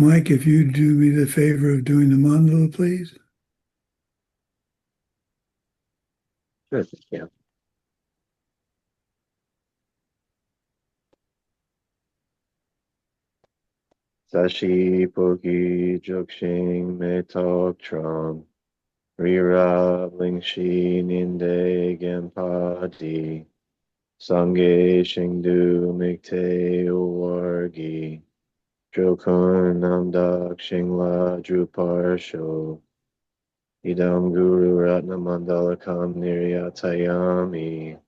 Mike, if you do me the favor of doing the mandala, please. Sure, yeah. Sashi Poki Jokshin Me Tok Trom Rira Lingshi Ninde Genpadi Sange Shingdu Mikte Uwargi Jokun Namdak Shingla Druparsho Idam Guru Ratna Mandalakam Niryatayami.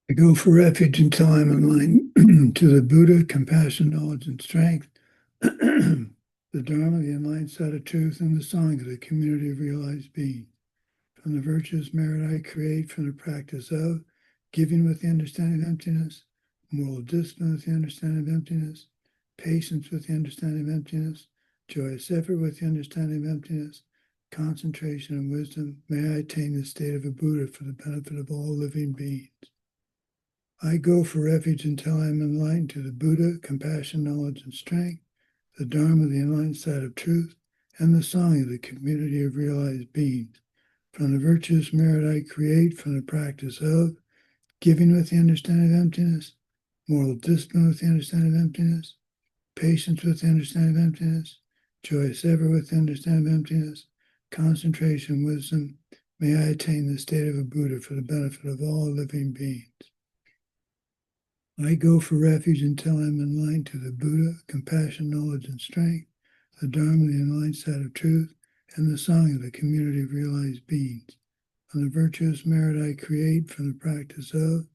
I go for refuge until I'm in line to the Buddha, compassion, knowledge, and strength, the Dharma, the enlightened set of truth, and the Sangha, the community of realized being. From the virtuous merit I create from the practice of giving with the understanding of emptiness, moral discipline with the understanding of emptiness, patience with the understanding of emptiness, joyous effort with the understanding of emptiness, concentration and wisdom, may I attain the state of a Buddha for the benefit of all living beings. I go for refuge until I am enlightened to the Buddha, compassion, knowledge, and strength, the Dharma, the enlightened side of truth, and the Sangha, the community of realized beings. From the virtuous merit I create from the practice of giving with the understanding of emptiness, moral discipline with the understanding of emptiness, patience with the understanding of emptiness, joyous effort with the understanding of emptiness, concentration, wisdom, may I attain the state of a Buddha for the benefit of all living beings. I go for refuge until I'm enlightened to the Buddha, compassion, knowledge, and strength, the Dharma, the enlightened side of truth, and the Sangha, the community of realized beings. From the virtuous merit I create from the practice of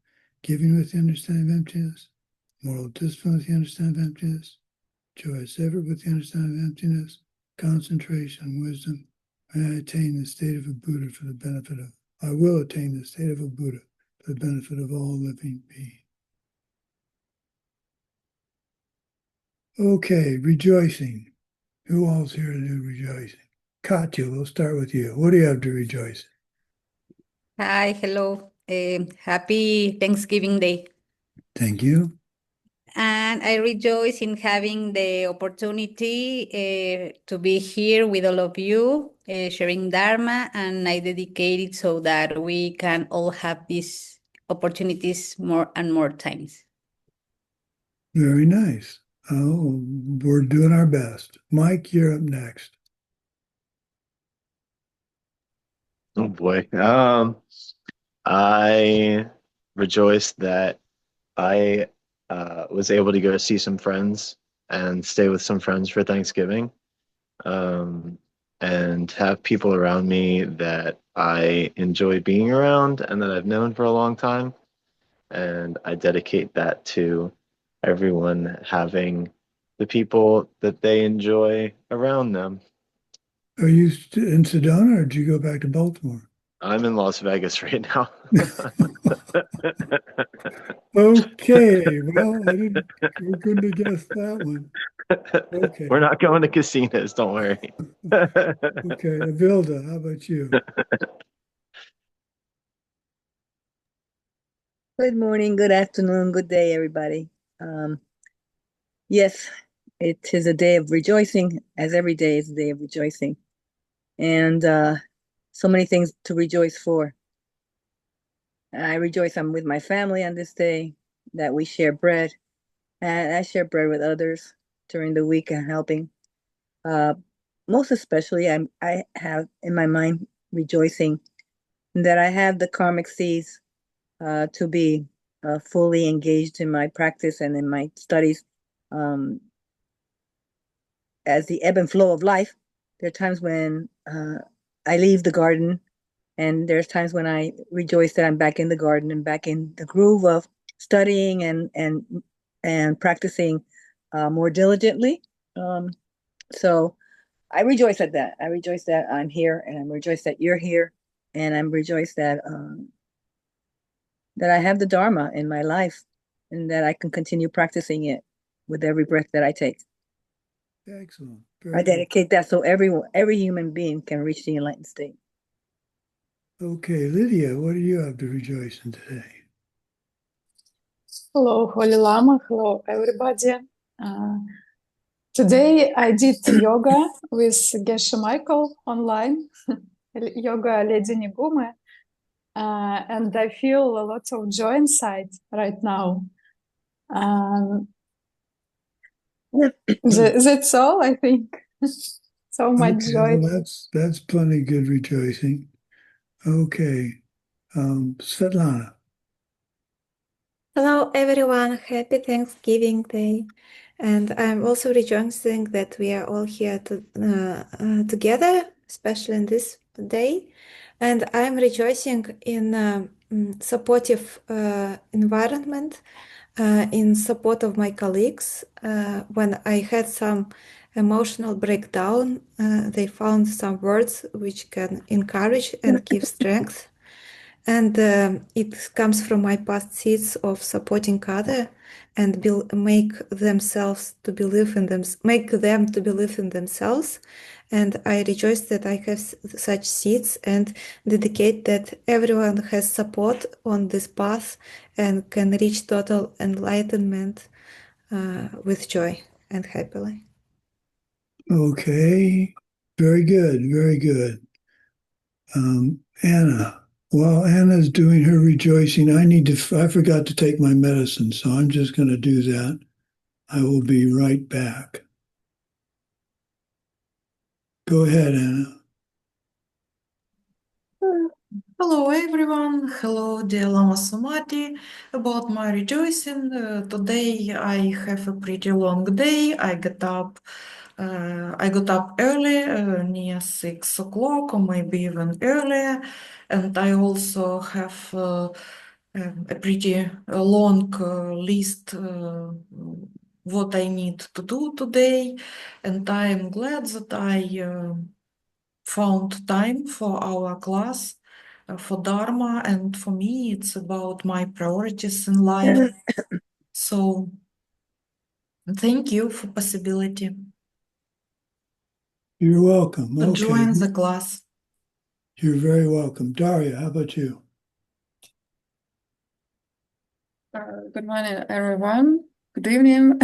giving with the understanding of emptiness, moral discipline with the understanding of emptiness, joyous effort with the understanding of emptiness, concentration, wisdom, may I attain the state of a Buddha for the benefit of, I will attain the state of a Buddha for the benefit of all living beings. Okay, rejoicing. Who all's here to do rejoicing? Katya, we'll start with you. What do you have to rejoice? Hi, hello. Happy Thanksgiving Day. Thank you. And I rejoice in having the opportunity to be here with all of you, sharing Dharma, and I dedicate it so that we can all have these opportunities more and more times. Very nice. Oh, we're doing our best. Mike, you're up next. Oh boy. I rejoice that I was able to go see some friends and stay with some friends for Thanksgiving, and have people around me that I enjoy being around and that I've known for a long time. And I dedicate that to everyone having the people that they enjoy around them. Are you in Sedona or did you go back to Baltimore? I'm in Las Vegas right now. Okay, well, we couldn't have guessed that one. Okay. We're not going to casinos, don't worry. Okay, Avilda, how about you? Good morning, good afternoon, good day, everybody. Yes, it is a day of rejoicing, as every day is a day of rejoicing. And so many things to rejoice for. I rejoice I'm with my family on this day, that we share bread. And I share bread with others during the week and helping. Most especially, I have in my mind rejoicing that I have the karmic seeds to be fully engaged in my practice and in my studies. As the ebb and flow of life, there are times when I leave the garden, and there's times when I rejoice that I'm back in the garden and back in the groove of studying and practicing more diligently. So I rejoice at that. I rejoice that I'm here, and I rejoice that you're here, and I'm rejoiced that that I have the Dharma in my life, and that I can continue practicing it with every breath that I take. Excellent. I dedicate that so every human being can reach the enlightened state. Okay, Lydia, what do you have to rejoice in today? Hello, Holy Lama. Hello, everybody. Today I did yoga with Geshe Michael online, yoga Lady Nigume, and I feel a lot of joy inside right now. That's all, I think. So much Okay, joy. well, that's plenty good rejoicing. Okay, Svetlana. Hello, everyone. Happy Thanksgiving Day. And I'm also rejoicing that we are all here together, especially in this day. And I'm rejoicing in supportive environment, in support of my colleagues. When I had some emotional breakdown, they found some words which can encourage and give strength. And it comes from my past seeds of supporting other and make themselves to believe in them, make them to believe in themselves. And I rejoice that I have such seeds and dedicate that everyone has support on this path and can reach total enlightenment with joy and happily. Okay, very good, very good. Anna. While Anna's doing her rejoicing, I forgot to take my medicine, so I'm just going to do that. I will be right back. Go ahead, Anna. Hello everyone, hello dear Lama Sumati. About my rejoicing, today I have a pretty long day. I got up early, near 6 o'clock or maybe even earlier, and I also have a pretty long list what I need to do today, and I am glad that I found time for our class, for Dharma, and for me, it's about my priorities in life. So, thank you for possibility You're welcome. to Okay, join the class. you're very welcome. Daria, how about you? Good morning, everyone. Good evening.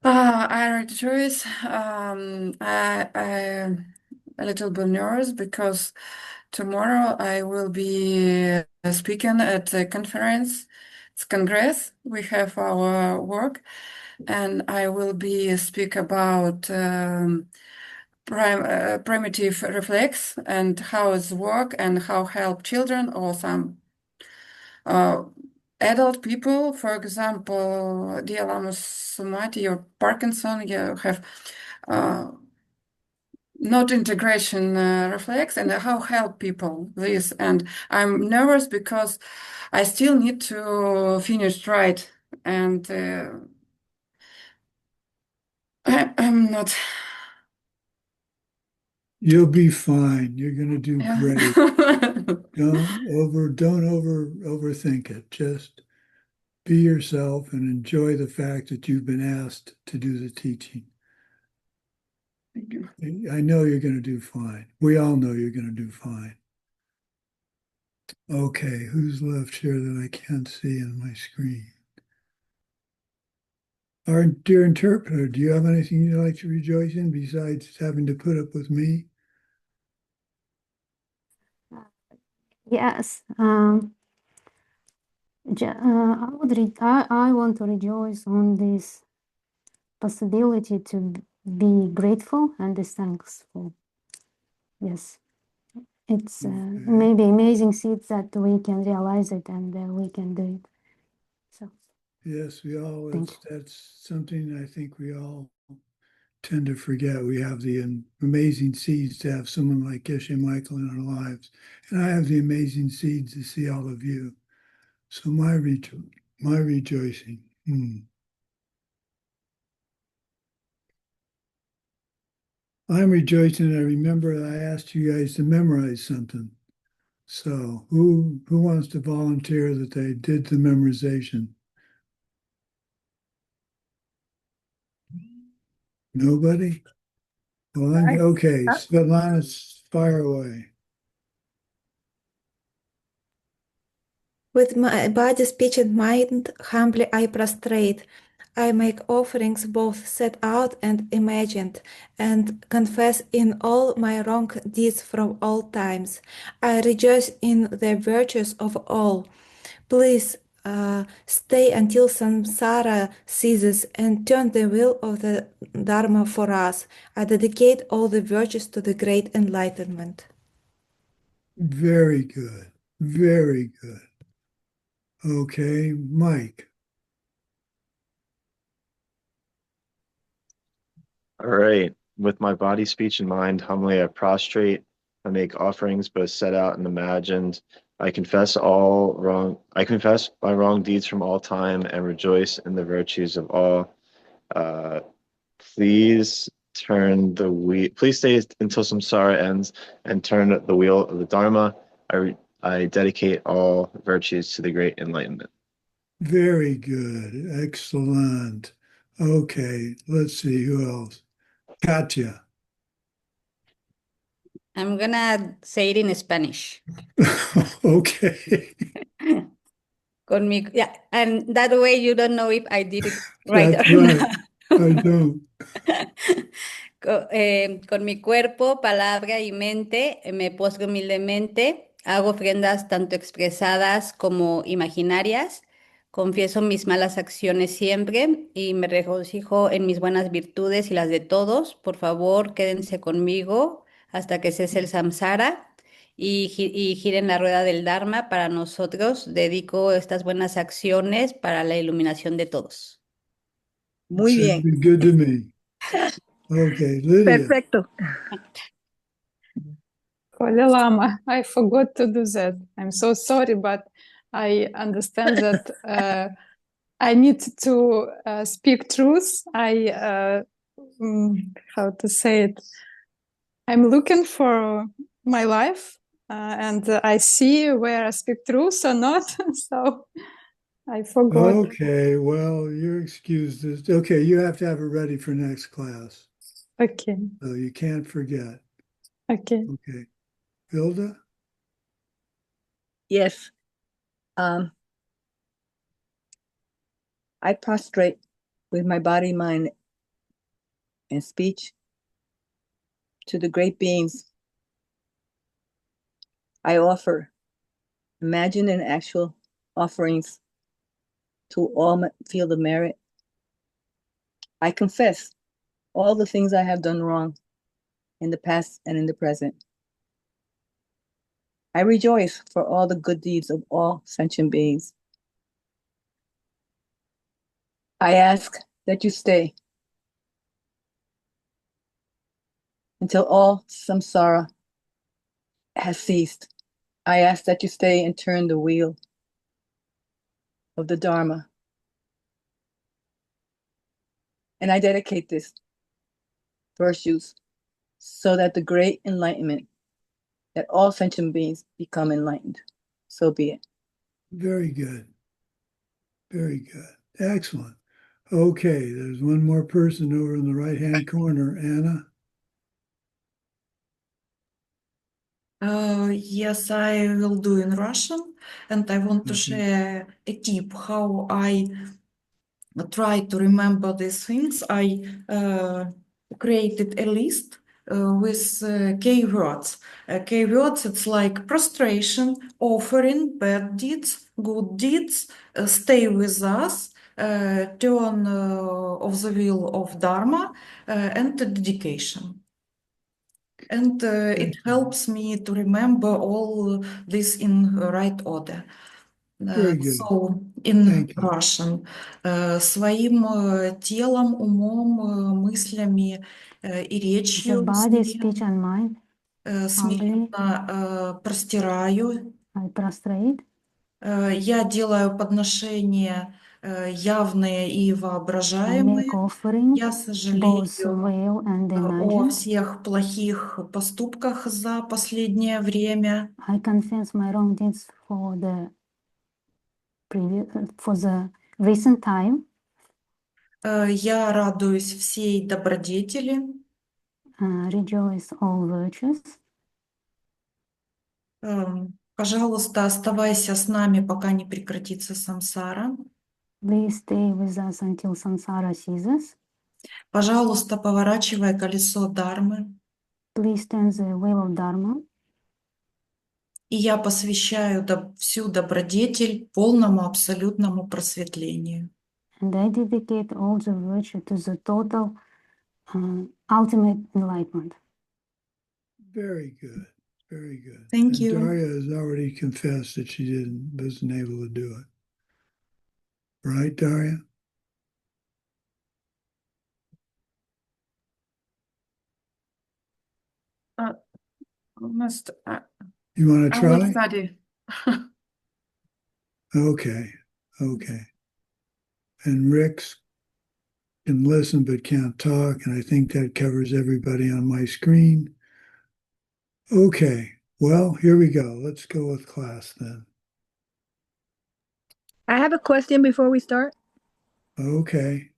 I rejoice. I'm a little bit nervous because tomorrow I will be speaking at a conference. It's Congress. We have our work, and I will be speak about primitive reflex and how it's work and how help children or some adult people. For example, dear Lama Sumati or Parkinson, you have not integration reflex and how help people this. And I'm nervous because I still need to finish right, and I'm not. You'll be fine. You're going to do Yeah. great. Don't overthink it. Just be yourself and enjoy the fact that you've been asked to do the teaching. Thank you. I know you're going to do fine. We all know you're going to do fine. Okay, who's left here that I can't see on my screen? Our dear interpreter, do you have anything you'd like to rejoice in besides having to put up with me? Yes, I want to rejoice on this possibility to be grateful and be thankful. Yes, it's maybe amazing seeds that we can realize it and we can do it. So Yes, we all, thank you. that's something I think we all tend to forget. We have the amazing seeds to have someone like Geshe Michael in our lives. And I have the amazing seeds to see all of you. So my rejoicing. I'm rejoicing. I remember I asked you guys to memorize something. So who wants to volunteer that they did the memorization? Nobody? Well, then, okay, Svetlana, fire away. With my body, speech, and mind, humbly I prostrate. I make offerings both set out and imagined, and confess in all my wrong deeds from all times. I rejoice in the virtues of all. Please stay until samsara ceases and turn the wheel of the Dharma for us. I dedicate all the virtues to the great enlightenment. Very good. Very good. Okay, Mike. All right. With my body, speech, and mind, humbly I prostrate. I make offerings both set out and imagined. I confess my wrong deeds from all time and rejoice in the virtues of all. Please please stay until samsara ends and turn the wheel of the Dharma. I dedicate all virtues to the great enlightenment. Very good. Excellent. Okay, let's see who else. Katya. I'm gonna say it in Spanish. Okay. Yeah, and that way you don't know if I did it right That's or right. not. I don't. Con mi cuerpo, palabra y mente me postro humildemente, hago ofrendas tanto expresadas como imaginarias, confieso mis malas acciones siempre y me regocijo en mis buenas virtudes y las de todos. Por favor, quédense conmigo hasta que cese el samsara y giren la rueda del Dharma para nosotros. Dedico estas buenas acciones para la iluminación de todos. Muy bien. Sounded good to me. Okay, Lydia. Perfecto. Holy Lama, I forgot to do that. I'm so sorry, but I understand that I need to speak truth. How to say it? I'm looking for my life, and I see where I speak truth or not. So I forgot. Okay, well, you're excused. Okay, you have to have it ready for next class. Okay. So you can't forget. Okay. Okay. Hilda? Yes. I prostrate with my body, mind, and speech to the great beings. I offer imagined and actual offerings to all field of merit. I confess all the things I have done wrong in the past and in the present. I rejoice for all the good deeds of all sentient beings. I ask that you stay until all samsara has ceased. I ask that you stay and turn the wheel of the Dharma. And I dedicate this virtues so that the great enlightenment, that all sentient beings become enlightened. So be it. Very good. Very good. Excellent. Okay, there's one more person over in the right-hand corner. Anna? Yes, I will do in Russian, and I want to share a tip how I try to remember these things. I created a list with keywords. Keywords, it's like prostration, offering, bad deeds, good deeds, stay with us, turn of the wheel of Dharma, and dedication. And it helps me to remember all this in right order. Very good. So, in Thank you. Russian, своим телом, умом, мыслями и The речью body, speech, and mind, смиренно простираю. I prostrate. Я делаю подношения явные и I воображаемые. make offerings, Я both сожалею real and о imagined. всех плохих поступках за последнее время. I confess my wrong deeds for the recent time. Я радуюсь всей добродетели. Rejoice all virtues. Пожалуйста, оставайся с нами, пока не прекратится самсара. Please stay with us until samsara ceases. Пожалуйста, поворачивай колесо Дharмы. Please turn the wheel of Dharma. И я посвящаю всю добродетель полному абсолютному просветлению. And I dedicate all the virtue to the total ultimate enlightenment. Very good. Very good. Thank And you. Daria has already confessed that she wasn't able to do it. Right, Daria? Almost, You want to I will try? study. Okay. Okay. And Rick's can listen but can't talk, and I think that covers everybody on my screen. Okay. Well, here we go. Let's go with class then. I have a question before we start. Okay.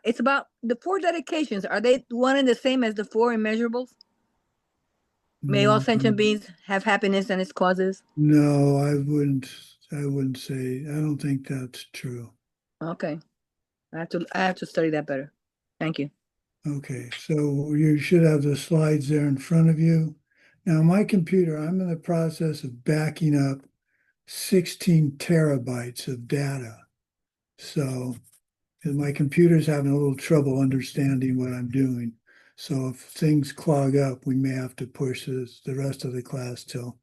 It's about the 4 dedications. Are they one and the same as the 4 immeasurables? May all sentient beings have happiness and its causes. No, I wouldn't say. I don't think that's true. Okay. I have to study that better. Thank you. Okay, so you should have the slides there in front of you. Now, my computer, I'm in the process of backing up 16 terabytes of data. So my computer's having a little trouble understanding what I'm doing. So if things clog up, we may have to push the rest of the class till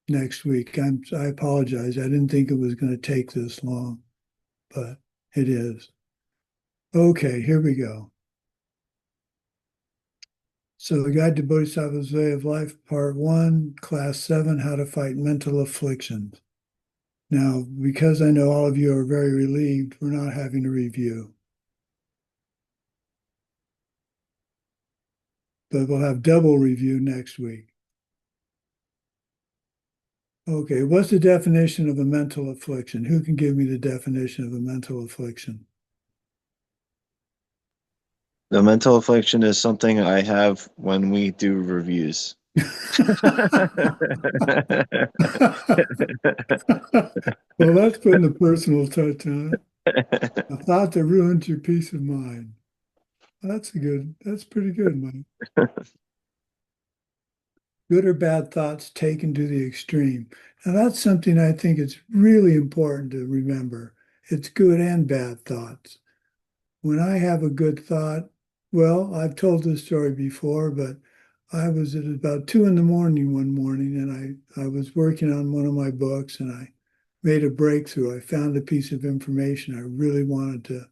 next week. I apologize. I didn't think it was going to take this long, but it is. Okay, here we go. So the Guide to Bodhisattva's Way of Life, Part 1, Class 7, How to Fight Mental Afflictions. Now, because I know all of you are very relieved, we're not having a review. But we'll have double review next week. Okay, what's the definition of a mental affliction? Who can give me the definition of a mental affliction? The mental affliction is something I have when we do reviews. Well, that's putting a personal touch on it. A thought that ruins your peace of mind. That's pretty good, Mike. Good or bad thoughts taken to the extreme. Now, that's something I think it's really important to remember. It's good and bad thoughts. When I have a good thought, well, I've told this story before, but I was at about 2 in the morning one morning, and I was working on one of my books, and I made a breakthrough. I found a piece of information I really wanted to,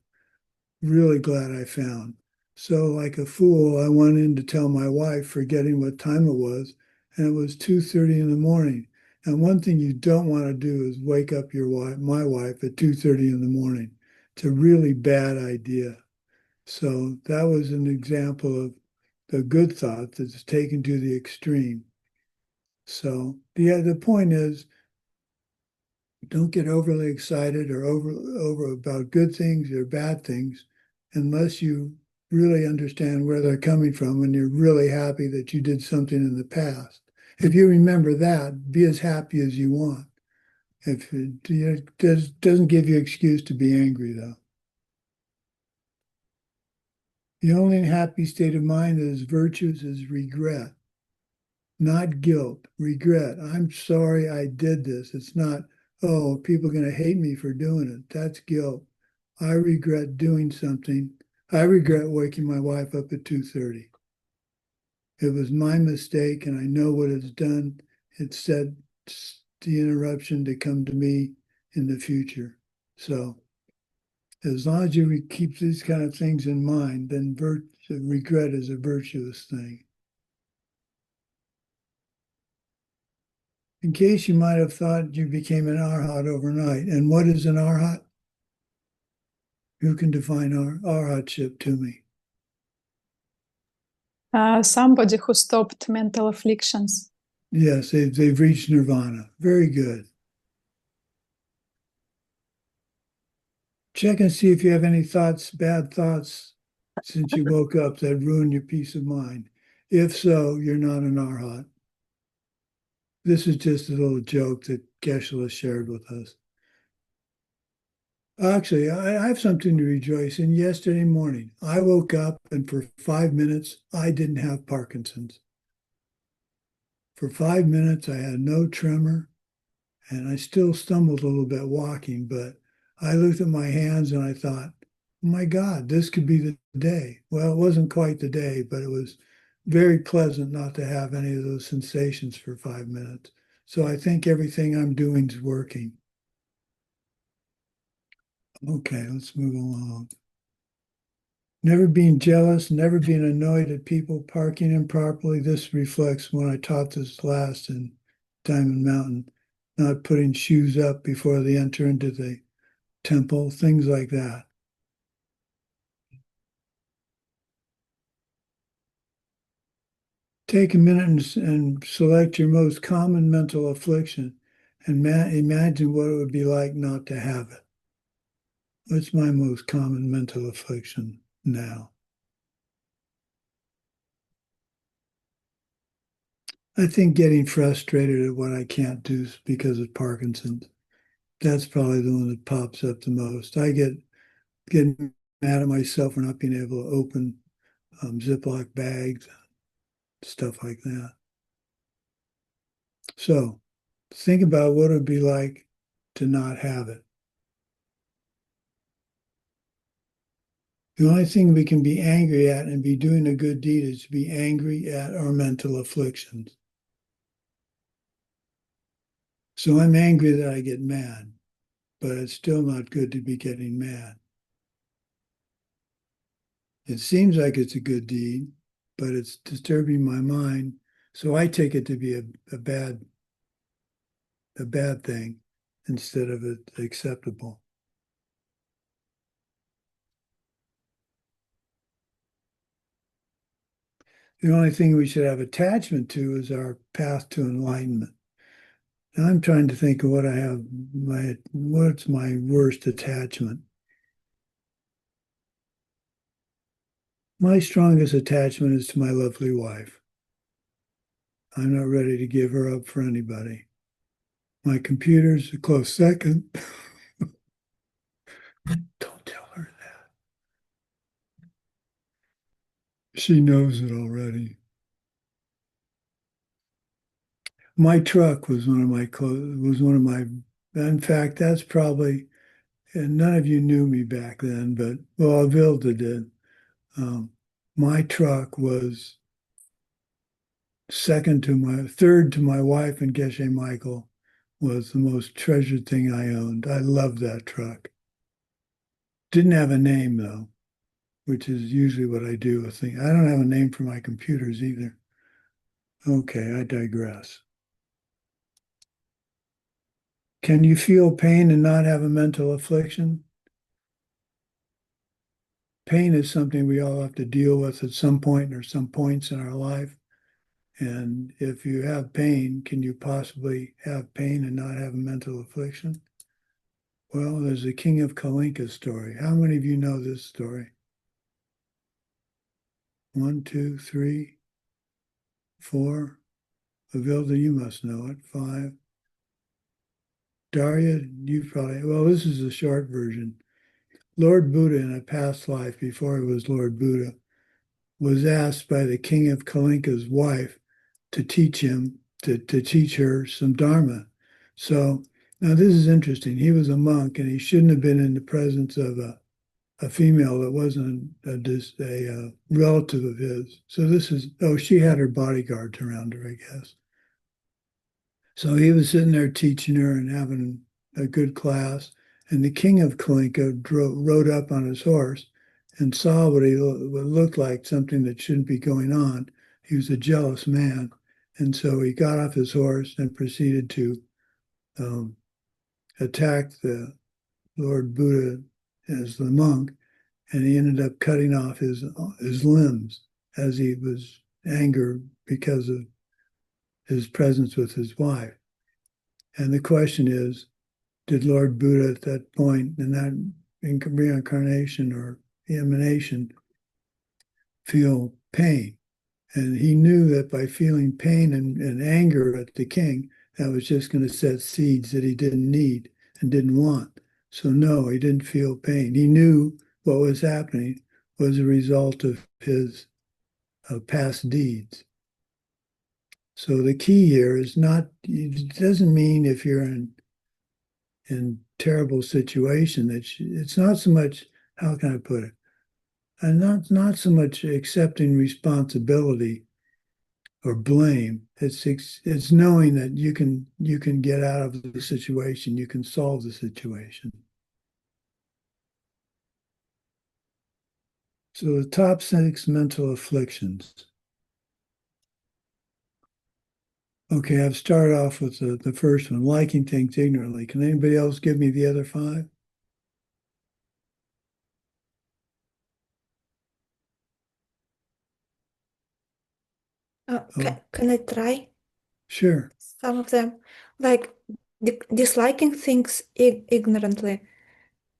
really glad I found. So like a fool, I went in to tell my wife, forgetting what time it was, and it was 2:30 in the morning. And one thing you don't want to do is wake up my wife at 2:30 in the morning. It's a really bad idea. So that was an example of the good thought that's taken to the extreme. So the point is, don't get overly excited or over about good things or bad things unless you really understand where they're coming from and you're really happy that you did something in the past. If you remember that, be as happy as you want. If it doesn't give you excuse to be angry, though. The only happy state of mind that is virtuous is regret, not guilt. Regret. I'm sorry I did this. It's not, oh, people are going to hate me for doing it. That's guilt. I regret doing something. I regret waking my wife up at 2:30. It was my mistake, and I know what it's done. It set the interruption to come to me in the future. So as long as you keep these kind of things in mind, then regret is a virtuous thing. In case you might have thought you became an arhat overnight. And what is an arhat? Who can define arhatship to me? Somebody who stopped mental afflictions. Yes, they've reached nirvana. Very good. Check and see if you have any thoughts, bad thoughts, since you woke up that ruin your peace of mind. If so, you're not an arhat. This is just a little joke that Geshe shared with us. Actually, I have something to rejoice in. Yesterday morning, I woke up and for 5 minutes, I didn't have Parkinson's. For 5 minutes, I had no tremor, and I still stumbled a little bit walking, but I looked at my hands and I thought, oh my God, this could be the day. Well, it wasn't quite the day, but it was very pleasant not to have any of those sensations for 5 minutes. So I think everything I'm doing is working. Okay, let's move along. Never being jealous, never being annoyed at people parking improperly. This reflects when I taught this last in Diamond Mountain, not putting shoes up before they enter into the temple, things like that. Take a minute and select your most common mental affliction and imagine what it would be like not to have it. What's my most common mental affliction now? I think getting frustrated at what I can't do because of Parkinson's. That's probably the one that pops up the most. I get mad at myself for not being able to open Ziploc bags, stuff like that. So think about what it would be like to not have it. The only thing we can be angry at and be doing a good deed is to be angry at our mental afflictions. So I'm angry that I get mad, but it's still not good to be getting mad. It seems like it's a good deed, but it's disturbing my mind. So I take it to be a bad thing instead of acceptable. The only thing we should have attachment to is our path to enlightenment. Now I'm trying to think of what's my worst attachment. My strongest attachment is to my lovely wife. I'm not ready to give her up for anybody. My computer's a close second. Don't tell her that. She knows it already. My truck was one of my, in fact, that's probably, and none of you knew me back then, but, well, Vilda did. My truck was third to my wife and Geshe Michael, was the most treasured thing I owned. I loved that truck. Didn't have a name though, which is usually what I do with things. I don't have a name for my computers either. Okay, I digress. Can you feel pain and not have a mental affliction? Pain is something we all have to deal with at some point or some points in our life. And if you have pain, can you possibly have pain and not have a mental affliction? Well, there's the King of Kalinka story. How many of you know this story? 1, 2, 3, 4. Avilda, you must know it. 5. Daria, well, this is the short version. Lord Buddha, in a past life before he was Lord Buddha, was asked by the King of Kalinka's wife to teach her some Dharma. So now this is interesting. He was a monk and he shouldn't have been in the presence of a female that wasn't a relative of his. So she had her bodyguards around her, I guess. So he was sitting there teaching her and having a good class. And the King of Kalinka rode up on his horse and saw what looked like something that shouldn't be going on. He was a jealous man. And so he got off his horse and proceeded to attack the Lord Buddha as the monk. And he ended up cutting off his limbs as he was angered because of his presence with his wife. And the question is, did Lord Buddha at that point, in that reincarnation or emanation, feel pain? And he knew that by feeling pain and anger at the king, that was just going to set seeds that he didn't need and didn't want. So no, he didn't feel pain. He knew what was happening was a result of his past deeds. So the key here is not, it doesn't mean if you're in terrible situation that it's not so much, how can I put it? And not so much accepting responsibility or blame. It's knowing that you can get out of the situation, you can solve the situation. So the top 6 mental afflictions. Okay, I've started off with the first one, liking things ignorantly. Can anybody else give me the other 5? Can I try Sure. some of them? Like disliking things ignorantly,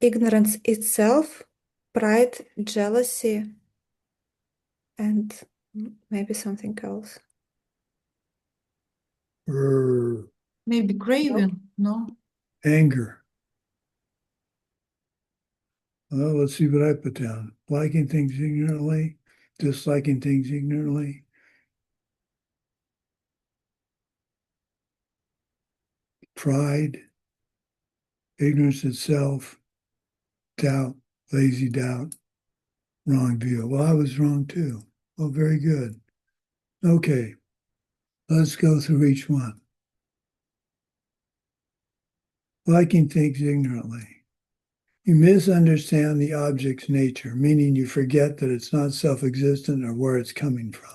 ignorance itself, pride, jealousy, and maybe something else. Maybe craving, no? Anger. Well, let's see what I put down. Liking things ignorantly, disliking things ignorantly. Pride, ignorance itself, doubt, lazy doubt, wrong view. Well, I was wrong too. Well, very good. Okay, let's go through each one. Liking things ignorantly. You misunderstand the object's nature, meaning you forget that it's not self-existent or where it's coming from.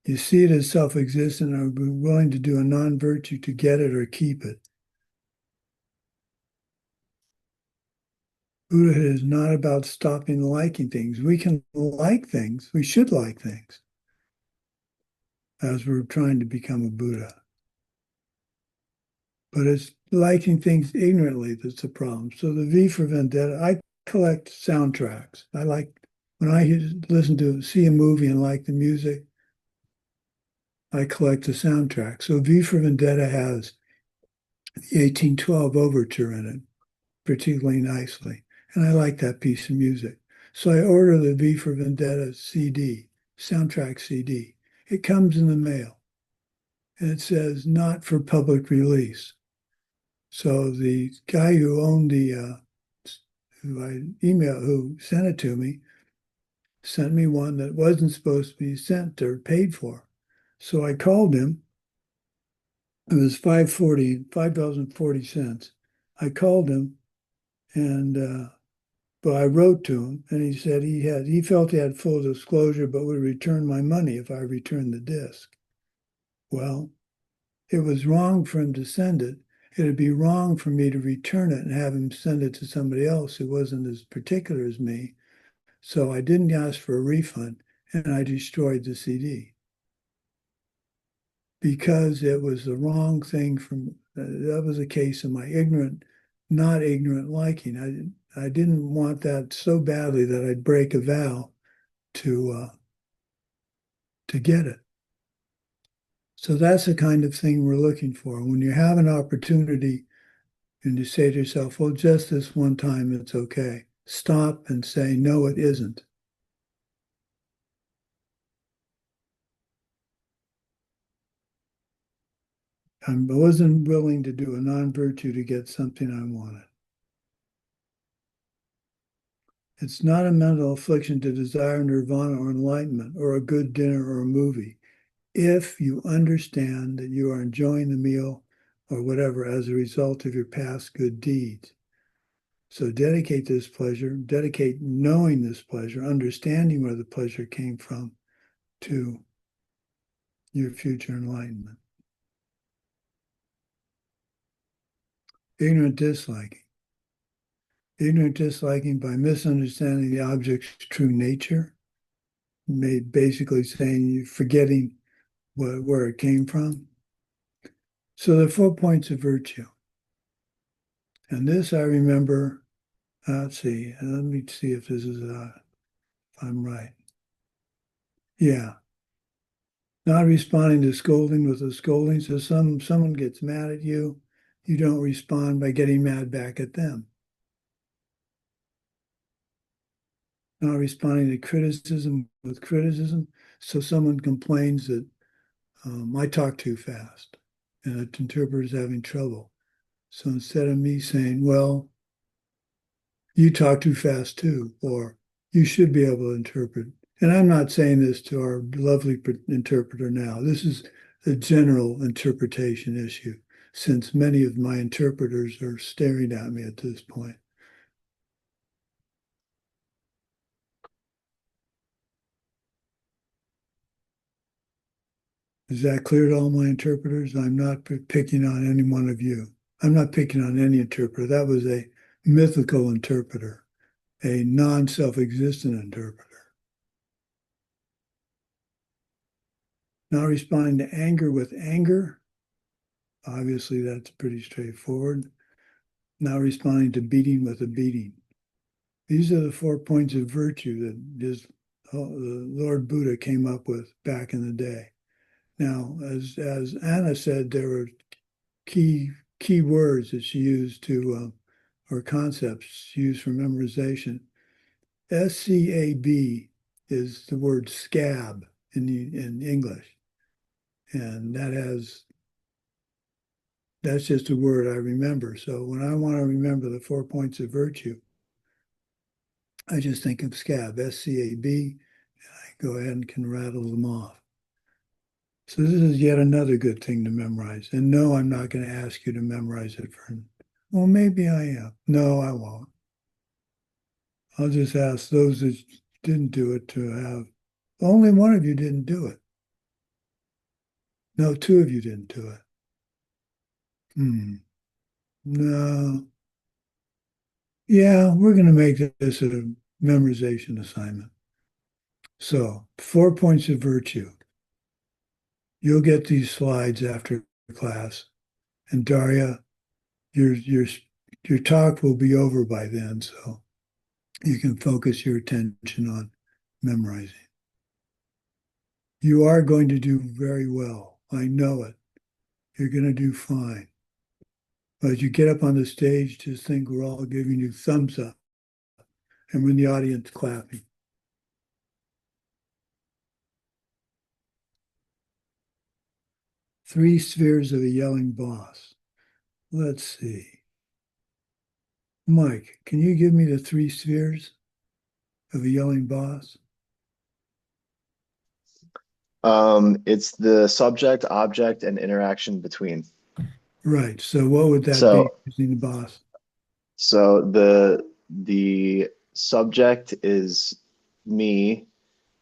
You see it as self-existent and are willing to do a non-virtue to get it or keep it. Buddhahood is not about stopping liking things. We can like things. We should like things as we're trying to become a Buddha. But it's liking things ignorantly that's the problem. So the V for Vendetta, I collect soundtracks. I like, when I see a movie and like the music, I collect the soundtrack. So V for Vendetta has the 1812 overture in it, particularly nicely. And I like that piece of music. So I order the V for Vendetta CD, soundtrack CD. It comes in the mail. And it says, not for public release. So the guy who owned who sent it to me, sent me one that wasn't supposed to be sent or paid for. So I called him. It was $5.40. I called him and but I wrote to him and he said he felt he had full disclosure, but would return my money if I returned the disc. Well, it was wrong for him to send it. It'd be wrong for me to return it and have him send it to somebody else who wasn't as particular as me. So I didn't ask for a refund and I destroyed the CD because it was the wrong thing from, that was a case of my not ignorant liking. I didn't want that so badly that I'd break a vow to get it. So that's the kind of thing we're looking for. When you have an opportunity and you say to yourself, well, just this one time, it's okay. Stop and say, no, it isn't. I wasn't willing to do a non-virtue to get something I wanted. It's not a mental affliction to desire nirvana or enlightenment or a good dinner or a movie. If you understand that you are enjoying the meal or whatever as a result of your past good deeds. So dedicate this pleasure, dedicate knowing this pleasure, understanding where the pleasure came from to your future enlightenment. Ignorant disliking. Ignorant disliking by misunderstanding the object's true nature, basically saying you're forgetting where it came from. So there are 4 points of virtue. And this I remember, let's see, let me see if this is, if I'm right. Yeah. Not responding to scolding with a scolding. So someone gets mad at you you don't respond by getting mad back at them. Not responding to criticism with criticism. So someone complains that I talk too fast and an interpreter is having trouble. So instead of me saying, well, you talk too fast too, or you should be able to interpret. And I'm not saying this to our lovely interpreter now. This is a general interpretation issue, since many of my interpreters are staring at me at this point. Is that clear to all my interpreters? I'm not picking on any one of you. I'm not picking on any interpreter. That was a mythical interpreter, a non-self-existent interpreter. Not responding to anger with anger. Obviously, that's pretty straightforward. Not responding to beating with a beating. These are the 4 points of virtue that the Lord Buddha came up with back in the day. Now, as Anna said, there were key words that she used to, or concepts she used for memorization. SCAB is the word scab in English. And that's just a word I remember. So when I want to remember the 4 points of virtue, I just think of scab, SCAB, and I go ahead and can rattle them off. So this is yet another good thing to memorize. And no, I'm not going to ask you to memorize it well, maybe I am. No, I won't. I'll just ask those that didn't do it to have, only one of you didn't do it. No, 2 of you didn't do it. No. Yeah, we're going to make this a memorization assignment. So, 4 points of virtue. You'll get these slides after class. And Daria, your talk will be over by then, so you can focus your attention on memorizing. You are going to do very well. I know it. You're going to do fine. But as you get up on the stage, just think we're all giving you thumbs up. And we're in the audience clapping. Three spheres of a yelling boss. Let's see. Mike, can you give me the 3 spheres of a yelling boss? It's the subject, object, and interaction between. Right. So what would that be using the boss? So the subject is me,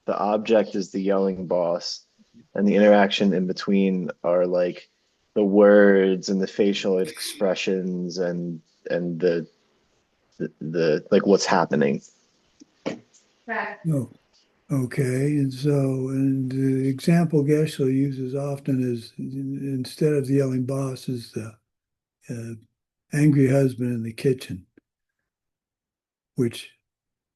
the object is the yelling boss, and the interaction in between are like the words and the facial expressions and the like what's happening. Oh, okay. And the example Geshe uses often is, instead of the yelling boss, is the angry husband in the kitchen, which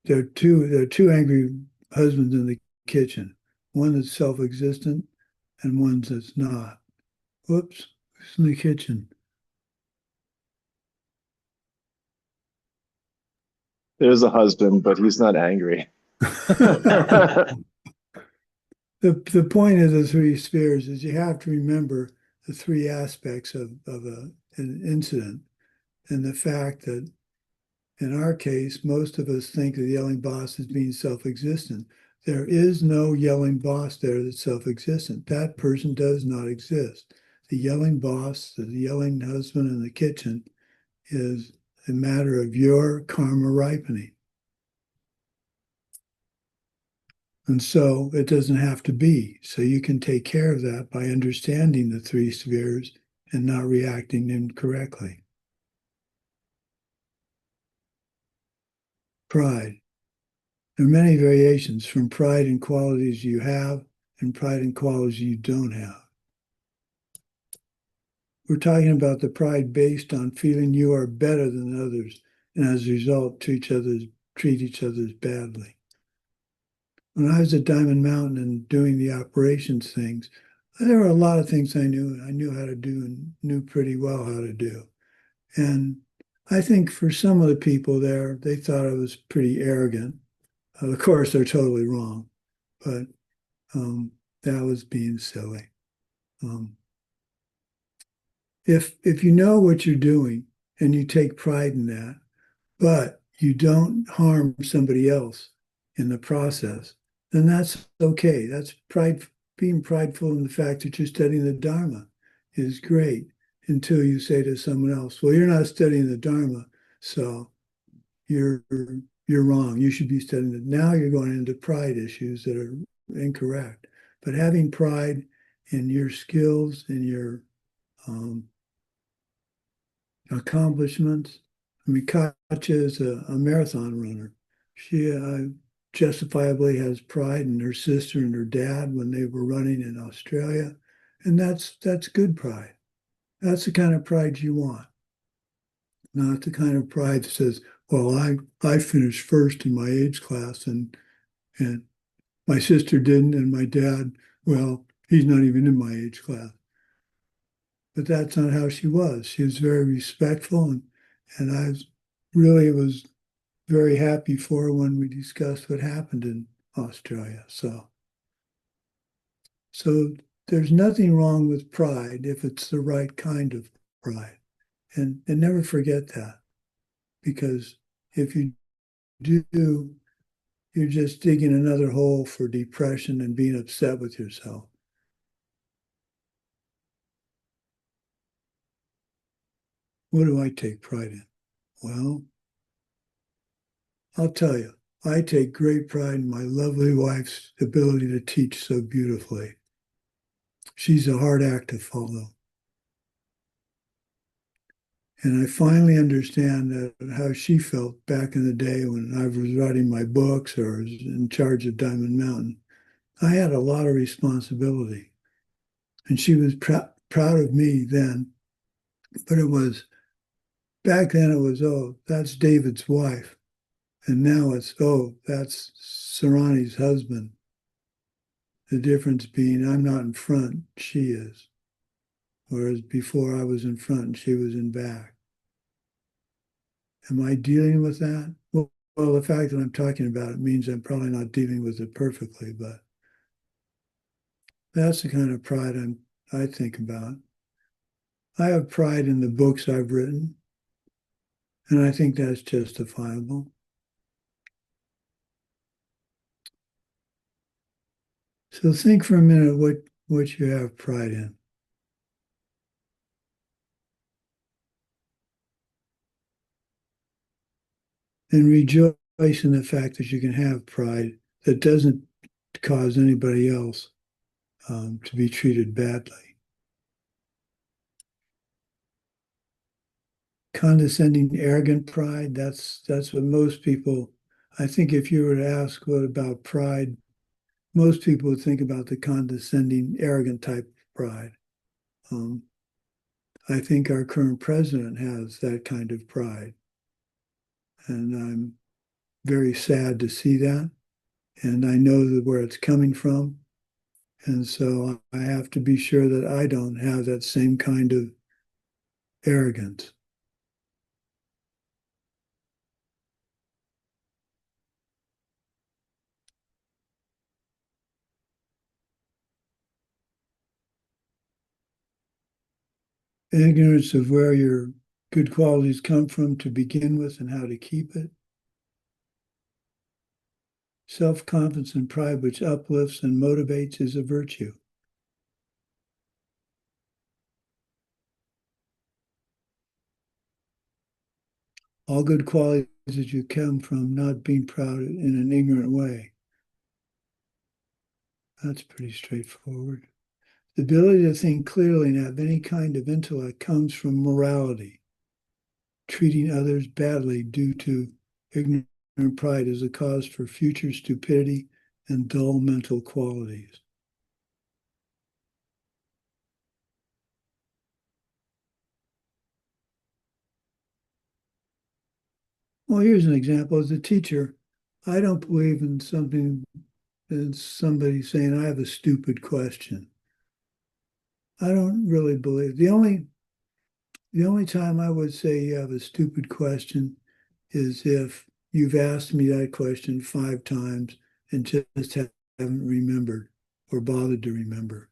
there are two angry husbands in the kitchen, one that's self-existent and one that's not. Whoops, who's in the kitchen? There's a husband, but he's not angry. The point of the 3 spheres is you have to remember the 3 aspects of an incident, and the fact that in our case, most of us think of the yelling boss as being self-existent. There is no yelling boss there that's self-existent. That person does not exist. The yelling boss, the yelling husband in the kitchen, is a matter of your karma ripening. And so it doesn't have to be. So you can take care of that by understanding the 3 spheres and not reacting incorrectly. Pride. There are many variations, from pride in qualities you have and pride in qualities you don't have. We're talking about the pride based on feeling you are better than others, and as a result, treat each other badly. When I was at Diamond Mountain and doing the operations things, there were a lot of things I knew how to do and knew pretty well how to do. And I think for some of the people there, they thought I was pretty arrogant. Of course, they're totally wrong, but that was being silly. If you know what you're doing and you take pride in that, but you don't harm somebody else in the process, then that's okay. That's pride. Being prideful in the fact that you're studying the Dharma is great until you say to someone else, well, you're not studying the Dharma, so you're wrong. You should be studying it. Now you're going into pride issues that are incorrect. But having pride in your skills and your accomplishments. I mean, Katya is a marathon runner. She justifiably has pride in her sister and her dad when they were running in Australia. And that's good pride. That's the kind of pride you want. Not the kind of pride that says, well, I finished first in my age class and my sister didn't, and my dad, well, he's not even in my age class. But that's not how she was. She was very respectful, and I was very happy for her when we discussed what happened in Australia. So there's nothing wrong with pride if it's the right kind of pride. And never forget that, because if you do, you're just digging another hole for depression and being upset with yourself. What do I take pride in? Well, I'll tell you, I take great pride in my lovely wife's ability to teach so beautifully. She's a hard act to follow. And I finally understand how she felt back in the day when I was writing my books or was in charge of Diamond Mountain. I had a lot of responsibility. And she was proud of me then. But back then it was, oh, that's David's wife. And now it's, oh, that's Sarani's husband. The difference being I'm not in front, she is. Whereas before I was in front and she was in back. Am I dealing with that? Well, the fact that I'm talking about it means I'm probably not dealing with it perfectly, but that's the kind of pride I think about. I have pride in the books I've written, and I think that's justifiable. So think for a minute what you have pride in. And rejoice in the fact that you can have pride that doesn't cause anybody else to be treated badly. Condescending, arrogant pride, that's what most people, I think if you were to ask what about pride, most people would think about the condescending, arrogant type of pride. I think our current president has that kind of pride. And I'm very sad to see that. And I know where it's coming from. And so I have to be sure that I don't have that same kind of arrogance. Ignorance of where your good qualities come from to begin with and how to keep it. Self-confidence and pride which uplifts and motivates is a virtue. All good qualities that you come from not being proud in an ignorant way. That's pretty straightforward. The ability to think clearly and have any kind of intellect comes from morality. Treating others badly due to ignorant pride is a cause for future stupidity and dull mental qualities. Well, here's an example. As a teacher, I don't believe in something as somebody saying, I have a stupid question. I don't really believe. The The only time I would say you have a stupid question is if you've asked me that question 5 times and just haven't remembered or bothered to remember.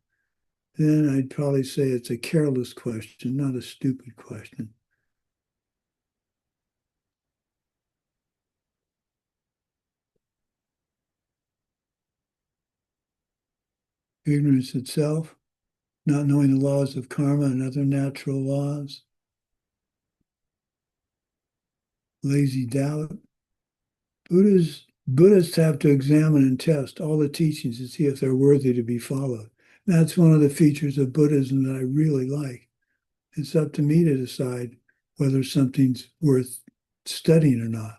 Then I'd probably say it's a careless question, not a stupid question. Ignorance itself, not knowing the laws of karma and other natural laws. Lazy doubt. Buddhists have to examine and test all the teachings to see if they're worthy to be followed. And that's one of the features of Buddhism that I really like. It's up to me to decide whether something's worth studying or not.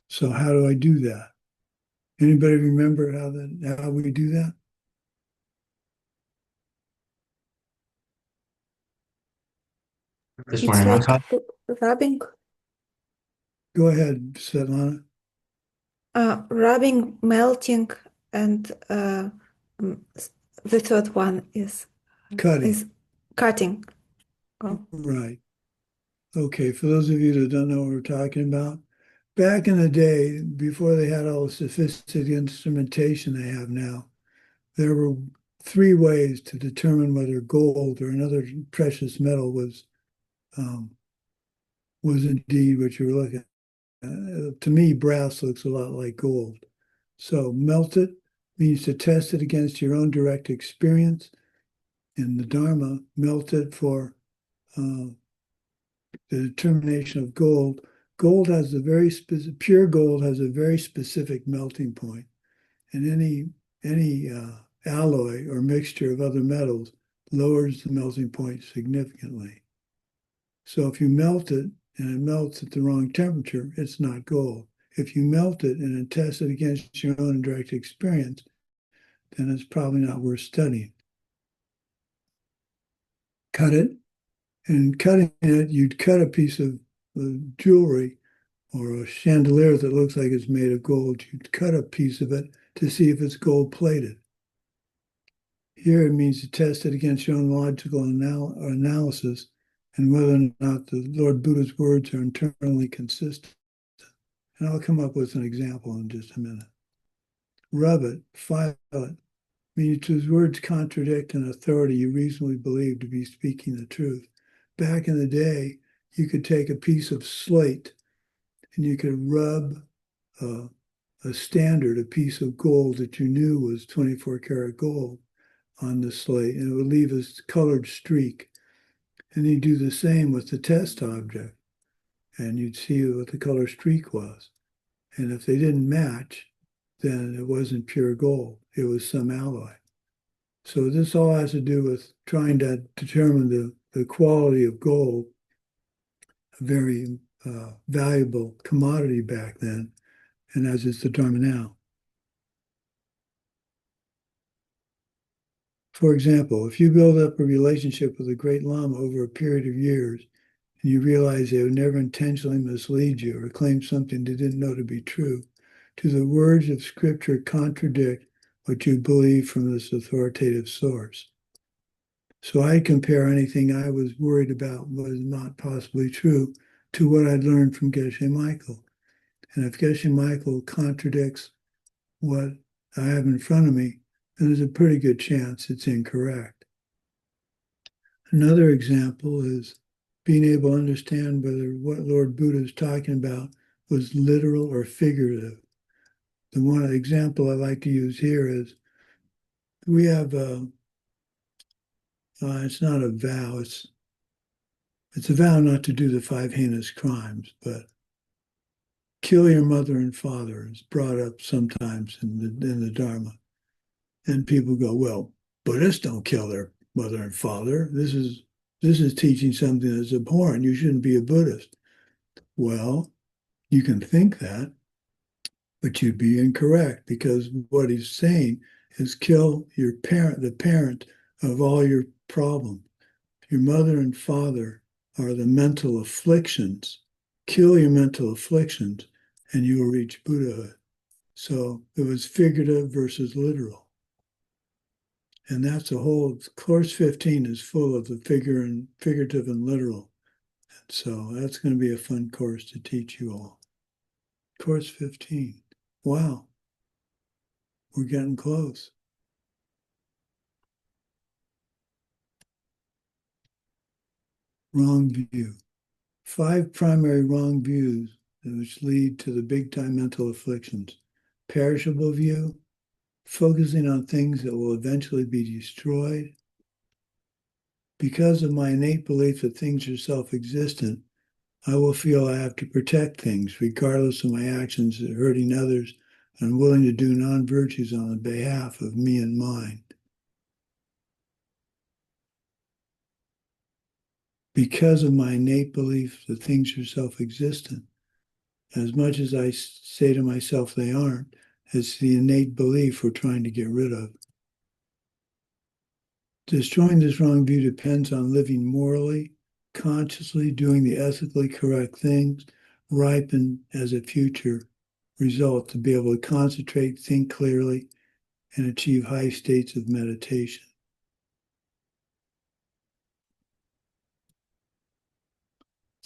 So how do I do that? Anybody remember how we do that? It's like rubbing, Go ahead, Svetlana. rubbing, melting, and the third one is Cutting. Cutting. Oh. Right. Okay, for those of you that don't know what we're talking about, back in the day, before they had all the sophisticated instrumentation they have now, there were 3 ways to determine whether gold or another precious metal was indeed what you were looking at. To me, brass looks a lot like gold. So melt it means to test it against your own direct experience. In the Dharma, melt it for the determination of gold. Gold has a very specific, pure gold has a very specific melting point. And any alloy or mixture of other metals lowers the melting point significantly. So if you melt it and it melts at the wrong temperature, it's not gold. If you melt it and test it against your own direct experience, then it's probably not worth studying. Cut it, and cutting it, you'd cut a piece of jewelry or a chandelier that looks like it's made of gold. You'd cut a piece of it to see if it's gold plated. Here it means to test it against your own logical analysis and whether or not the Lord Buddha's words are internally consistent. And I'll come up with an example in just a minute. Rub it, file it, means his words contradict an authority you reasonably believe to be speaking the truth. Back in the day, you could take a piece of slate and you could rub a standard, a piece of gold that you knew was 24 karat gold on the slate, and it would leave a colored streak. And you do the same with the test object, and you'd see what the color streak was. And if they didn't match, then it wasn't pure gold. It was some alloy. So this all has to do with trying to determine the quality of gold, a very valuable commodity back then, and as is the Dharma now. For example, if you build up a relationship with a great Lama over a period of years, and you realize they would never intentionally mislead you or claim something they didn't know to be true, do the words of Scripture contradict what you believe from this authoritative source? So I compare anything I was worried about was not possibly true to what I'd learned from Geshe Michael. And if Geshe Michael contradicts what I have in front of me, then there's a pretty good chance it's incorrect. Another example is being able to understand whether what Lord Buddha is talking about was literal or figurative. The one example I like to use here is we have it's not a vow, it's a vow not to do the 5 heinous crimes, but kill your mother and father is brought up sometimes in the Dharma. And people go, well, Buddhists don't kill their mother and father. This is teaching something that's abhorrent. You shouldn't be a Buddhist. Well, you can think that, but you'd be incorrect, because what he's saying is kill your parent, the parent of all your problems. Your mother and father are the mental afflictions. Kill your mental afflictions and you will reach Buddhahood. So it was figurative versus literal. And that's a whole, course 15 is full of the figurative and literal. And so that's going to be a fun course to teach you all. Course 15. Wow. We're getting close. Wrong view. 5 primary wrong views which lead to the big-time mental afflictions. Perishable view, focusing on things that will eventually be destroyed. Because of my innate belief that things are self-existent, I will feel I have to protect things, regardless of my actions hurting others, and willing to do non-virtues on the behalf of me and mine. Because of my innate belief that things are self-existent, as much as I say to myself they aren't, it's the innate belief we're trying to get rid of. Destroying this wrong view depends on living morally, consciously, doing the ethically correct things, ripen as a future result to be able to concentrate, think clearly, and achieve high states of meditation.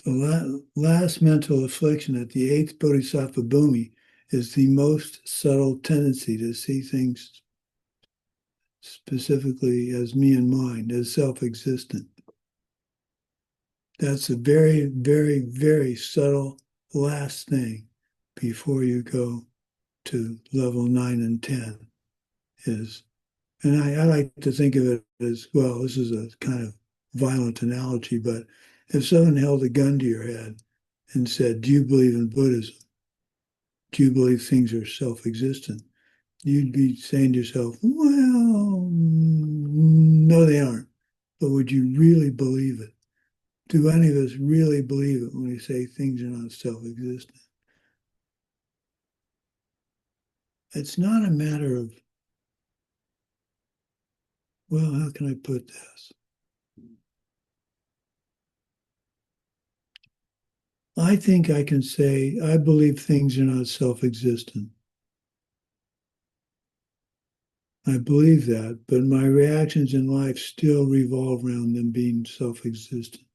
The last mental affliction at the 8th Bodhisattva Bhumi is the most subtle tendency to see things specifically as me and mine, as self-existent. That's a very, very, very subtle last thing before you go to level 9 and 10 is, and I like to think of it as, well, this is a kind of violent analogy, but if someone held a gun to your head and said, do you believe in Buddhism? Do you believe things are self-existent? You'd be saying to yourself, well, no, they aren't. But would you really believe it? Do any of us really believe it when we say things are not self-existent? It's not a matter of, well, how can I put this? I think I can say, I believe things are not self-existent. I believe that, but my reactions in life still revolve around them being self-existent,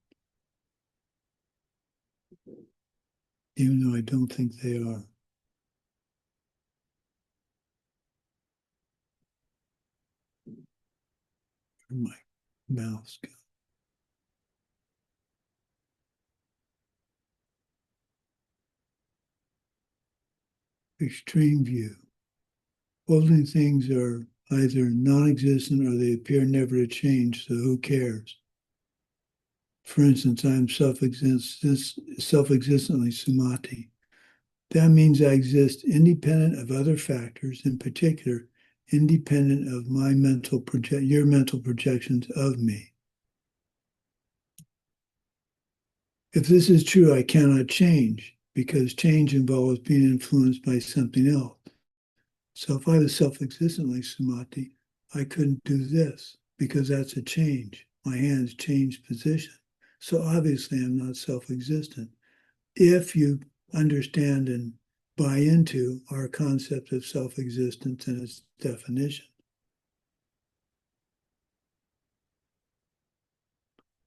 even though I don't think they are. Where'd my mouse go? Extreme view. Holding things are either non-existent or they appear never to change, so who cares? For instance, I'm self-existently Sumati. That means I exist independent of other factors, in particular, independent of my your mental projections of me. If this is true, I cannot change, because change involves being influenced by something else. So if I was self-existently Sumati, I couldn't do this, because that's a change. My hands changed position. So obviously I'm not self-existent. If you understand and buy into our concept of self-existence and its definition.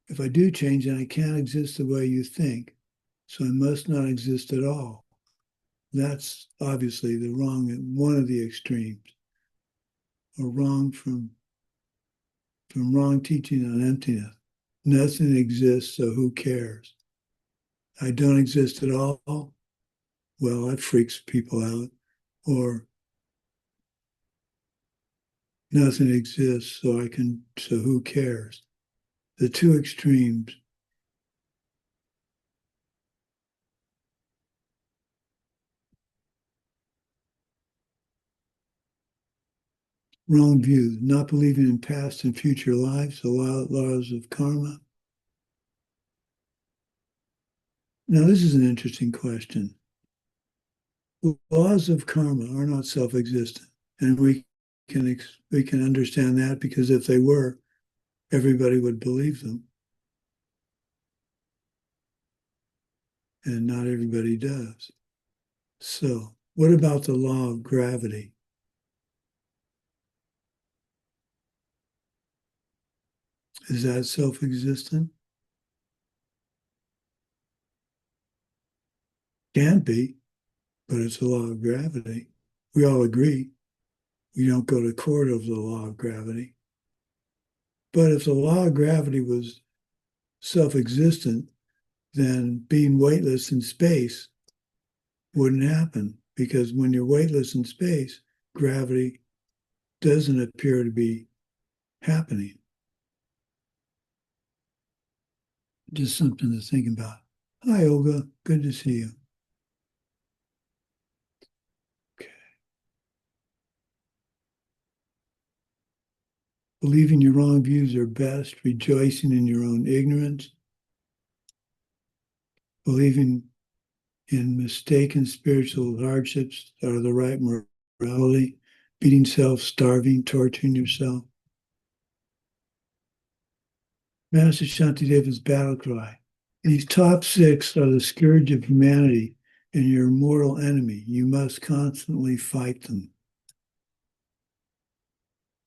If I do change, then I can't exist the way you think, so I must not exist at all. That's obviously the wrong, one of the extremes, or wrong from wrong teaching on emptiness. Nothing exists, so who cares? I don't exist at all. Well, that freaks people out. Or nothing exists, so who cares? The two extremes. Wrong view, not believing in past and future lives, the laws of karma. Now, this is an interesting question. The laws of karma are not self-existent, and we can understand that, because if they were, everybody would believe them. And not everybody does. So, what about the law of gravity? Is that self-existent? Can't be, but it's a law of gravity. We all agree. We don't go to court over the law of gravity. But if the law of gravity was self-existent, then being weightless in space wouldn't happen, because when you're weightless in space, gravity doesn't appear to be happening. Just something to think about. Hi, Olga. Good to see you. Okay. Believing your wrong views are best, rejoicing in your own ignorance, believing in mistaken spiritual hardships are the right morality, beating self, starving, torturing yourself. Master Shantideva's battle cry. These top 6 are the scourge of humanity and your mortal enemy. You must constantly fight them.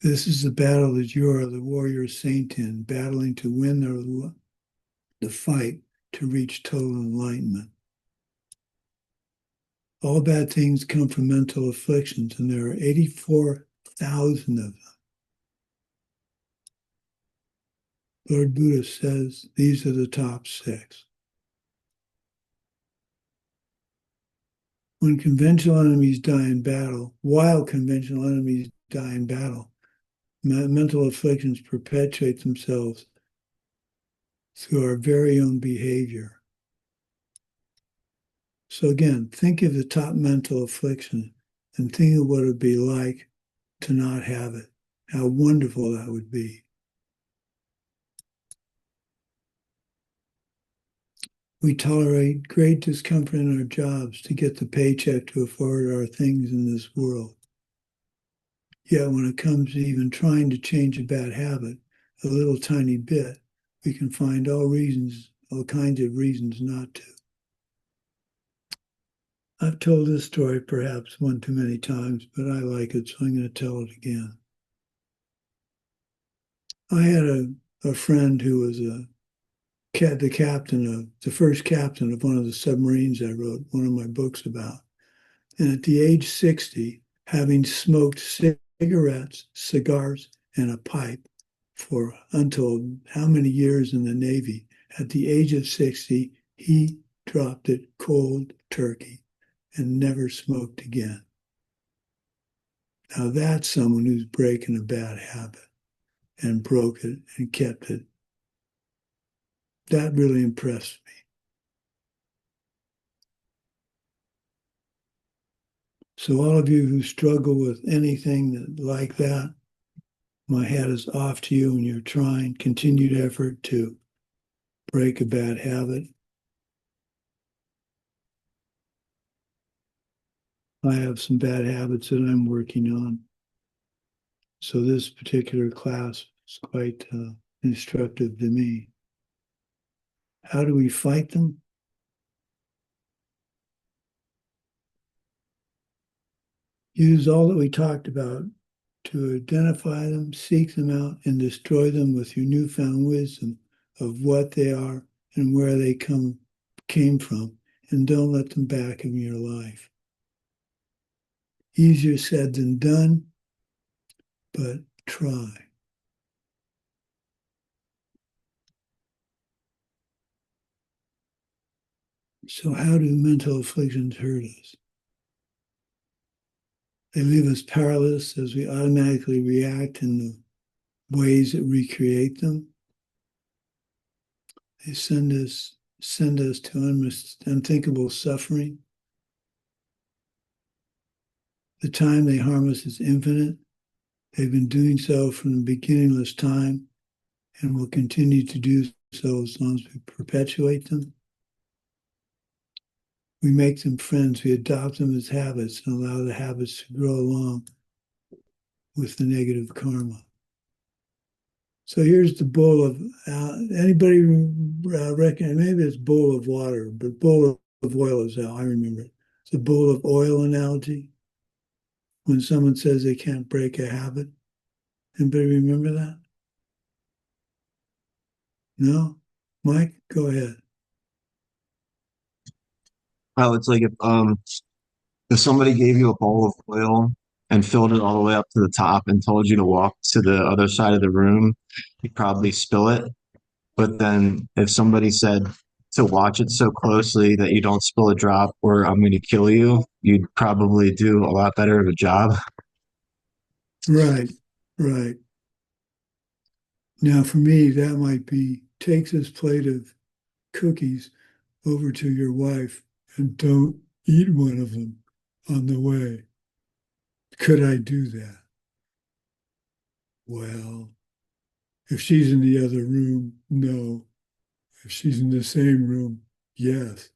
This is the battle that you are the warrior saint in, battling to win the fight to reach total enlightenment. All bad things come from mental afflictions, and there are 84,000 of them. Lord Buddha says these are the top 6. When conventional enemies die in battle, while conventional enemies die in battle, mental afflictions perpetuate themselves through our very own behavior. So again, think of the top mental affliction and think of what it would be like to not have it, how wonderful that would be. We tolerate great discomfort in our jobs to get the paycheck to afford our things in this world. Yet when it comes to even trying to change a bad habit, a little tiny bit, we can find all kinds of reasons not to. I've told this story perhaps one too many times, but I like it, so I'm going to tell it again. I had a friend who was the first captain of one of the submarines I wrote one of my books about. And at the age 60, having smoked cigarettes, cigars, and a pipe for untold how many years in the Navy, at the age of 60, he dropped it cold turkey and never smoked again. Now that's someone who's breaking a bad habit and broke it and kept it. That really impressed me. So all of you who struggle with anything like that, my hat is off to you, and you're trying continued effort to break a bad habit. I have some bad habits that I'm working on. So this particular class is quite instructive to me. How do we fight them? Use all that we talked about to identify them, seek them out, and destroy them with your newfound wisdom of what they are and where they came from, and don't let them back in your life. Easier said than done, but try. So how do mental afflictions hurt us? They leave us powerless as we automatically react in the ways that recreate them. They send us to unthinkable suffering. The time they harm us is infinite. They've been doing so from the beginningless time and will continue to do so as long as we perpetuate them. We make them friends. We adopt them as habits and allow the habits to grow along with the negative karma. So here's the bowl of, anybody reckon, maybe it's bowl of water, but bowl of oil is how I remember it. It's a bowl of oil analogy. When someone says they can't break a habit. Anybody remember that? No? Mike, go ahead. Well, it's like if somebody gave you a bowl of oil and filled it all the way up to the top and told you to walk to the other side of the room, you'd probably spill it. But then if somebody said to watch it so closely that you don't spill a drop or I'm going to kill you, you'd probably do a lot better of a job. Right, right. Now, for me, that might be take this plate of cookies over to your wife and don't eat one of them on the way. Could I do that? Well, if she's in the other room, no. If she's in the same room, yes.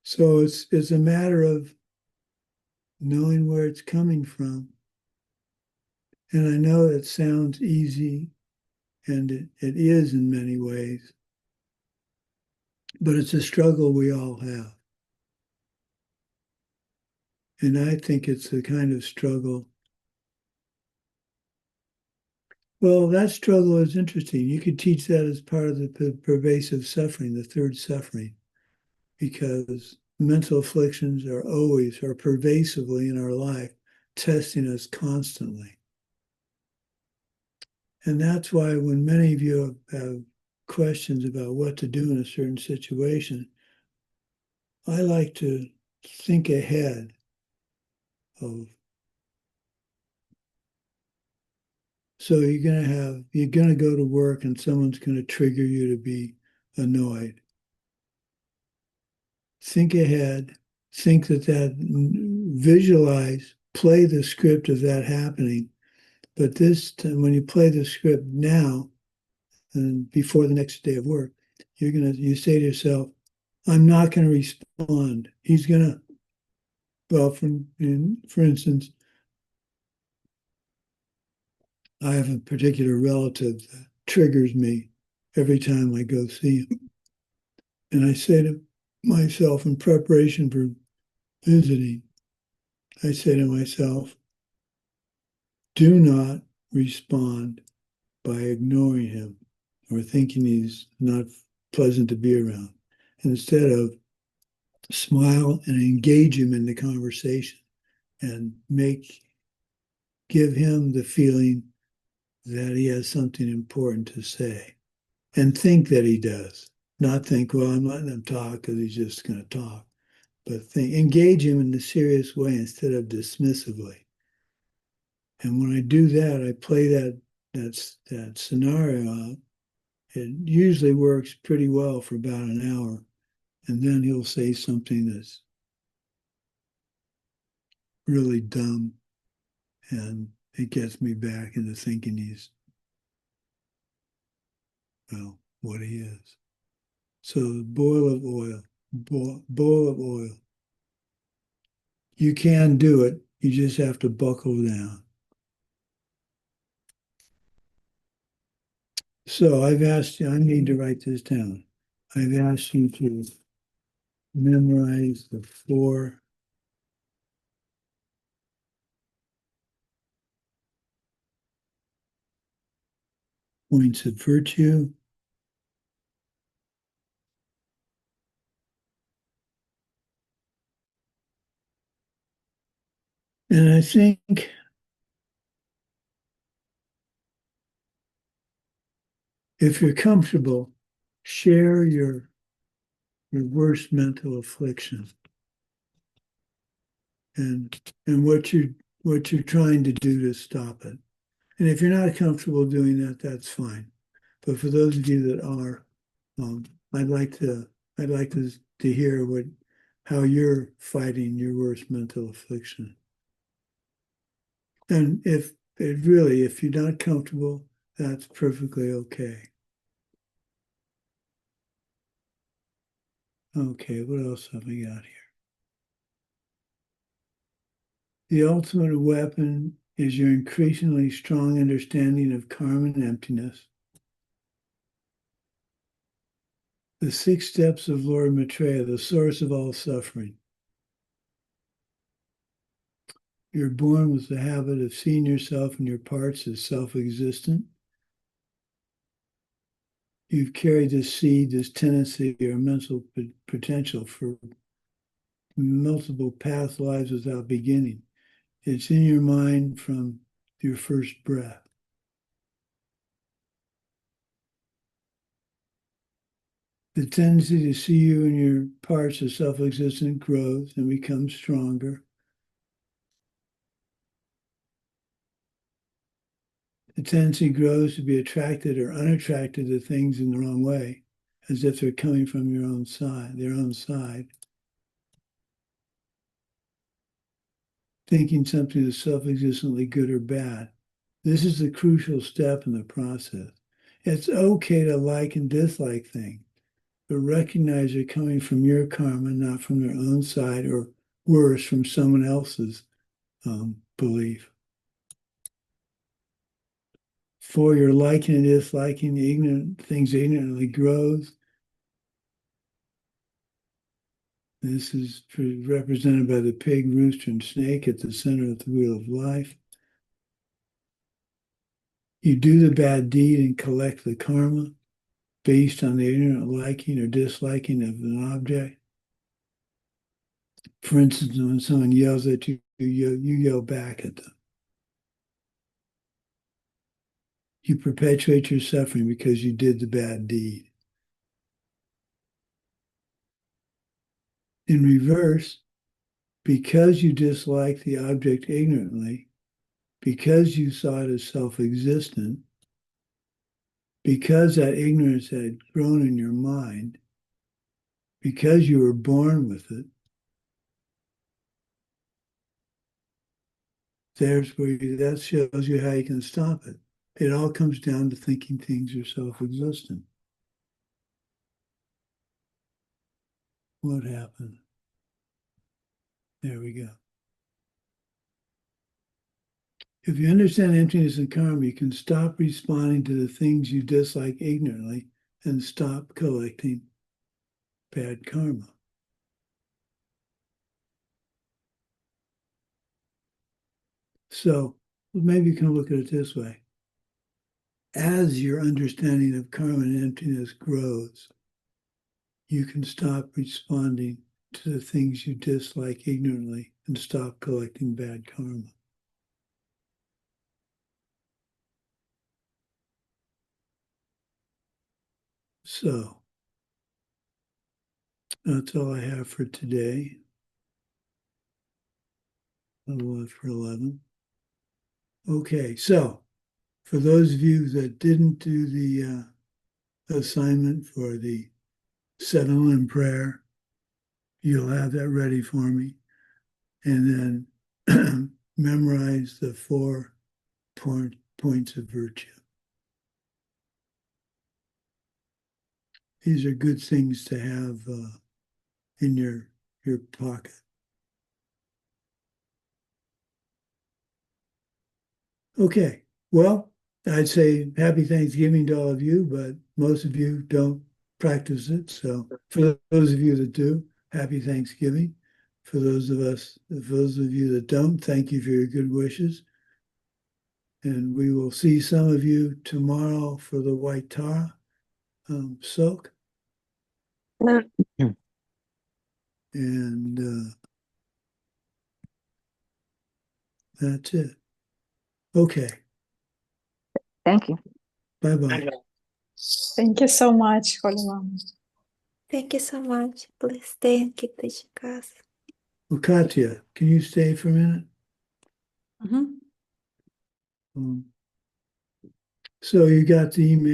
So it's a matter of knowing where it's coming from. And I know it sounds easy, and it is in many ways, but it's a struggle we all have. And I think it's the kind of struggle. Well, that struggle is interesting. You could teach that as part of the pervasive suffering, the third suffering, because mental afflictions are always or pervasively in our life, testing us constantly. And that's why when many of you have questions about what to do in a certain situation, I like to think ahead of. So you're gonna go to work and someone's gonna trigger you to be annoyed. Think ahead, think visualize, play the script of that happening. But this time, when you play the script now and before the next day of work, you say to yourself, I'm not gonna respond. He's gonna, well, for instance, I have a particular relative that triggers me every time I go see him. And I say to myself in preparation for visiting, I say to myself, do not respond by ignoring him or thinking he's not pleasant to be around. Instead of smile and engage him in the conversation and give him the feeling that he has something important to say and think that he does. Not think, well, I'm letting him talk because he's just going to talk, but engage him in a serious way instead of dismissively. And when I do that, I play that scenario out. It usually works pretty well for about an hour, and then he'll say something that's really dumb, and it gets me back into thinking he's, well, what he is. So bowl of oil. You can do it. You just have to buckle down. So I've asked you, I need to write this down. I've asked you to memorize the 4 points of virtue. And I think if you're comfortable, share your worst mental affliction and what you're trying to do to stop it. And if you're not comfortable doing that, that's fine. But for those of you that are, I'd like to hear how you're fighting your worst mental affliction. And if you're not comfortable, that's perfectly okay. Okay, what else have we got here? The ultimate weapon is your increasingly strong understanding of karma and emptiness. The 6 steps of Lord Maitreya, the source of all suffering. You're born with the habit of seeing yourself and your parts as self-existent. you've carried this seed, this tendency or mental potential for multiple past lives without beginning. It's in your mind from your first breath. The tendency to see you and your parts of self-existent grows and becomes stronger. The tendency grows to be attracted or unattracted to things in the wrong way, as if they're coming from your own side, their own side. Thinking something is self-existently good or bad. This is the crucial step in the process. It's okay to like and dislike things, but recognize they're coming from your karma, not from their own side, or worse, from someone else's belief. For your liking and disliking things ignorantly grows. This is represented by the pig, rooster, and snake at the center of the wheel of life. You do the bad deed and collect the karma based on the ignorant liking or disliking of an object. For instance, when someone yells at you, you yell back at them. You perpetuate your suffering because you did the bad deed. In reverse, because you dislike the object ignorantly, because you saw it as self-existent, because that ignorance had grown in your mind, because you were born with it, that shows you how you can stop it. It all comes down to thinking things are self-existent. What happened? There we go. If you understand emptiness and karma, you can stop responding to the things you dislike ignorantly and stop collecting bad karma. So maybe you can look at it this way. As your understanding of karma and emptiness grows, you can stop responding to the things you dislike ignorantly and stop collecting bad karma. So that's all I have for today. A little after 11. Okay, so for those of you that didn't do the assignment for the 7-limb prayer, you'll have that ready for me. And then memorize the 4 points of virtue. These are good things to have in your pocket. Okay, well, I'd say happy Thanksgiving to all of you, but most of you don't practice it. So for those of you that do, happy Thanksgiving. For those of you that don't, thank you for your good wishes. And we will see some of you tomorrow for the White Tara soak. And that's it. Okay. Thank you. Bye-bye. Thank you so much, Holy Mom. Thank you so much. Please stay and keep teaching us. Well, Katya, can you stay for a minute? Mhm. So you got the email.